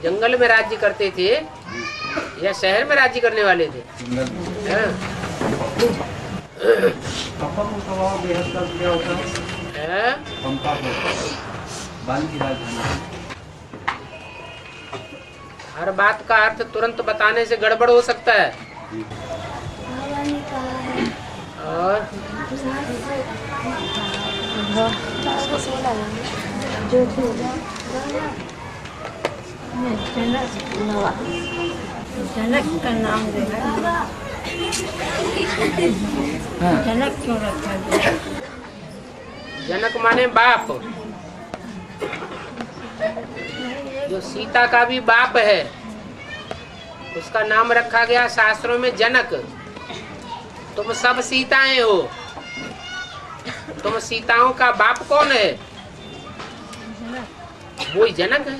जंगल में राज्य करते थे या शहर में राज्य करने वाले थे? हर बात का अर्थ तुरंत बताने से गड़बड़ हो सकता है। और जनक का नाम जो है, जनक क्यों रखा गया? जनक माने बाप, जो सीता का भी बाप है उसका नाम रखा गया शास्त्रों में जनक। तुम सब सीताएं हो, तुम सीताओं का बाप कौन है? वही जनक है,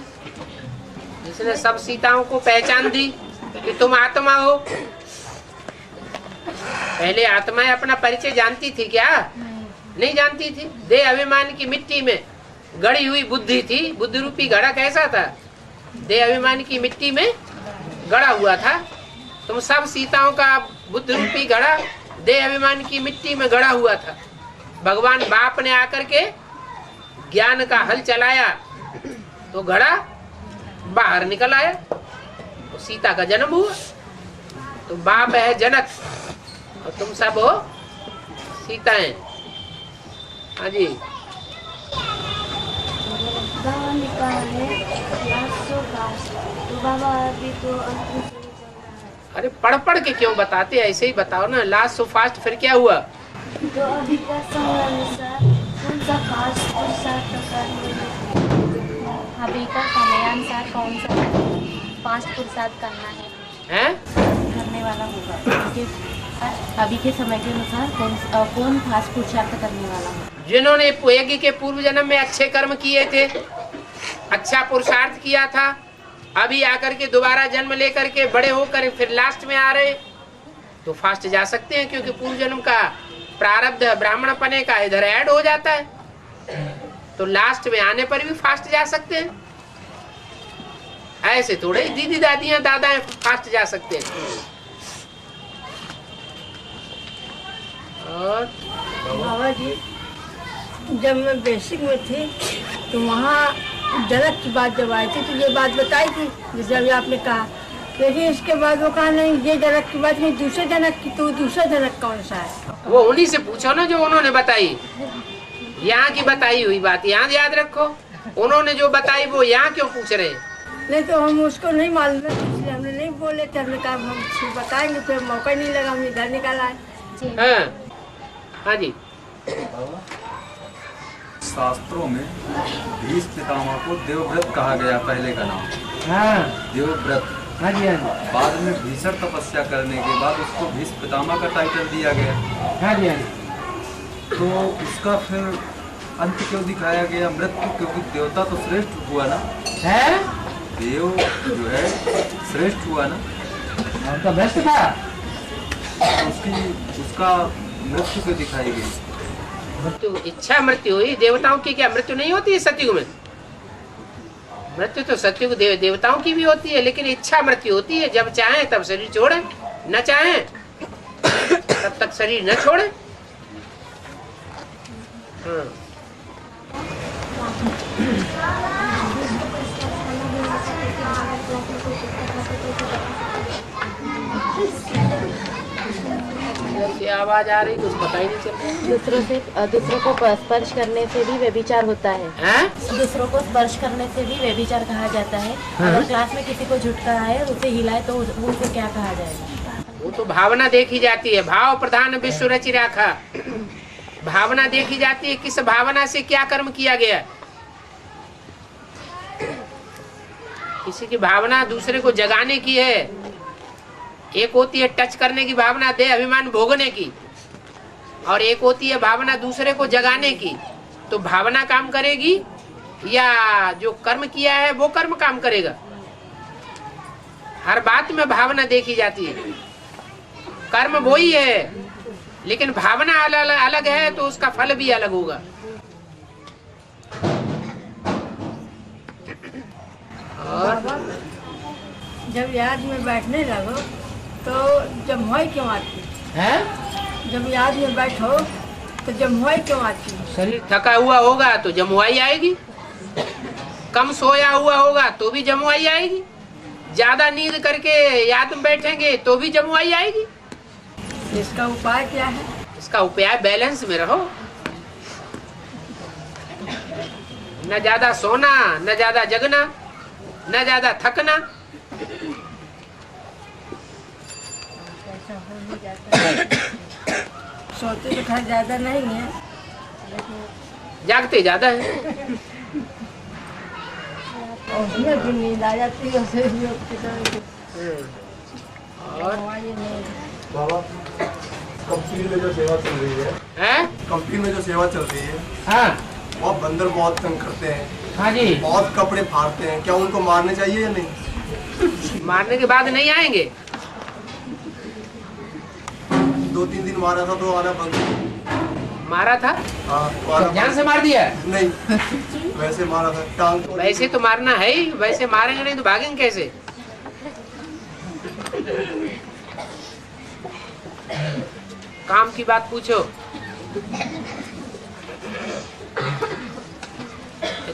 जिसने सब सीताओं को पहचान दी कि तुम आत्मा हो। पहले आत्माएं अपना परिचय जानती थी क्या? नहीं जानती थी। देह अभिमान की मिट्टी में गड़ी हुई बुद्धि थी। बुद्धि रूपी घड़ा कैसा था? देह अभिमान की मिट्टी में गड़ा हुआ था। तुम सब सीताओं का बुद्धि रूपी घड़ा देह अभिमान की मिट्टी में गड़ा हुआ था। भगवान बाप ने आकर के ज्ञान का हल चलाया तो घड़ा बाहर निकल आया, तो सीता का जन्म हुआ। तो बाप है जनक और तुम सब हो सीताएं। हाँ जी। बाबा अभी तो अंतिम समय चल रहा है, अरे पढ़ पढ़ के क्यों बताते, ऐसे ही बताओ ना। लास्ट सो फास्ट, फिर क्या हुआ? तो अभी का समय अनुसार कौन सा फास्ट पुरुषार्थ अभी का समयानुसार कौन सा फास्ट पुरुषार्थ करना है, हैं? करने वाला होगा? अभी के समय के अनुसार कौन फास्ट पुरुषार्थ करने वाला होगा? जिन्होंने पोएगी के पूर्व जन्म में अच्छे कर्म किए थे, अच्छा पुरुषार्थ किया था, अभी आकर के दोबारा जन्म लेकर के बड़े होकर फिर लास्ट में आ रहे, तो फास्ट जा सकते हैं, क्योंकि पूर्व जन्म का प्रारब्ध ब्राह्मण पने का इधर ऐड हो जाता है, तो लास्ट में आने पर भी फास्ट जा सकते हैं। ऐसे थोड़े दीदी दादियां दादा फास्ट जा सकते हैं। और बाबा जी, जब मैं बेसिक में थी तो वहाँ जनक की बात जब आई थी तो ये बात बताई थी, जैसे अभी आपने कहा, लेकिन इसके बाद वो कहा नहीं, ये जनक की बात नहीं, दूसरे जनक की। तो दूसरा जनक कौन सा है? वो उन्हीं से पूछो ना जो उन्होंने बताई। यहाँ की बताई हुई बात यहाँ याद रखो, उन्होंने जो बताई वो यहाँ क्यों पूछ रहे हैं? नहीं तो हम उसको नहीं मालूम है, इसलिए हमने नहीं बोले थे। हमने कहा हम बताएंगे, फिर मौका ही नहीं लगा, हम इधर निकल आए। हाँ जी। शास्त्रों में भीष्म पितामह को देवव्रत कहा गया, पहले का नाम। हाँ, देवव्रत। हाँ जी, हाँ जी। बाद में भीषण तपस्या करने के बाद उसको भीष्म पितामह का टाइटल दिया गया। हाँ जी, हाँ जी। तो उसका फिर अंत क्यों दिखाया गया मृत्यु? क्योंकि देवता तो श्रेष्ठ हुआ ना, है? देव जो है श्रेष्ठ हुआ ना, और तो बेस्ट था। उसका मृत्यु क्यों दिखाई गई? मृत्यु इच्छा मृत्यु हुई। देवताओं की क्या मृत्यु नहीं होती है सतयुग में? मृत्यु तो सतयुग देवताओं की भी होती है, लेकिन इच्छा मृत्यु होती है। जब चाहे तब शरीर छोड़े, न चाहे तब तक शरीर न छोड़े। हाँ। क्या आवाज आ रही, कुछ पता ही नहीं चल रहा। दूसरों को स्पर्श करने से भी व्यभिचार होता है। दूसरों को स्पर्श करने से भी व्यभिचार कहा जाता है। अगर क्लास में किसी को झुटका है, उसे हिलाए तो उसे क्या कहा जाएगा? वो तो भावना देखी जाती है। भाव प्रधान विश्व रचि राखा। भावना देखी जाती है, किस भावना से क्या कर्म किया गया। किसी की भावना दूसरे को जगाने की है। एक होती है टच करने की भावना, दे अभिमान भोगने की, और एक होती है भावना दूसरे को जगाने की। तो भावना काम करेगी या जो कर्म किया है वो कर्म काम करेगा? हर बात में भावना देखी जाती है। कर्म वही है, लेकिन भावना अलग है, तो उसका फल भी अलग होगा। और जब याद में बैठने लगो तो जमुआई क्यों आती है? जब याद में बैठो तो जमुआई क्यों आती है? शरीर थका हुआ होगा तो जमुआई आएगी, कम सोया हुआ होगा तो भी जमुआई आएगी, ज्यादा नींद करके याद में बैठेंगे तो भी जमुआई आएगी। इसका उपाय क्या है? इसका उपाय बैलेंस में रहो। न ज्यादा सोना, न ज्यादा जगना, न ज्यादा थकना। सोते तो खैर ज्यादा नहीं है, जागते ज्यादा है। उसमें भी नींद आ जाती है। और बाबा, कंपनी में जो सेवा चल रही है, कंपनी में जो सेवा चल रही है, हाँ, वहाँ बंदर बहुत तंग करते हैं। हाँ जी। बहुत कपड़े फाड़ते हैं, क्या उनको मारने चाहिए या नहीं? मारने के बाद नहीं आएंगे। 2-3 दिन मारा था तो आना बंद। मारा था? हाँ, जान से मार दिया? नहीं, वैसे मारा था, टांग। वैसे तो मारना है ही, वैसे मारेंगे नहीं तो भागेंगे कैसे? काम की बात पूछो।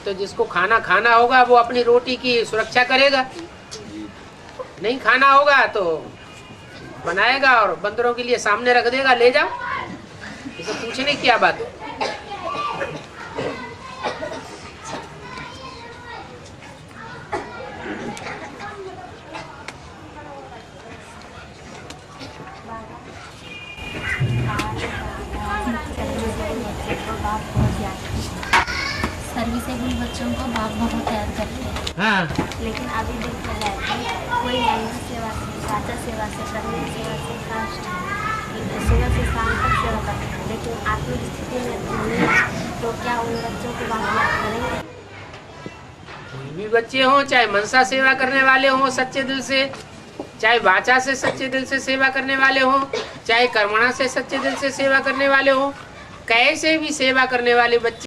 तो जिसको खाना खाना होगा वो अपनी रोटी की सुरक्षा करेगा, नहीं खाना होगा तो बनाएगा और बंदरों के लिए सामने रख देगा, ले जाओ। इसे पूछने की क्या बात है? बाप बहुत याद करते हैं। सर्विसेबल बच्चों को बाप बहुत याद करते हैं। हाँ। लेकिन अभी देखा जाए तो कोई महिला सेवा से, साचा सेवा से, प्रवीण सेवा से, कास्ट सुबह से शाम तक सेवा करते हैं। लेकिन आर्थिक स्थिति में नहीं है, तो क्या उन बच्चों को बाप याद करेंगे? कोई भी बच्चे हों, चाहे मनसा सेवा करने वाले हों सच्चे दिल से, चाहे वाचा से सच्चे दिल से सेवा करने वाले हों, चाहे कर्मणा से सच्चे दिल से सेवा करने वाले हों, कैसे भी सेवा करने वाले बच्चे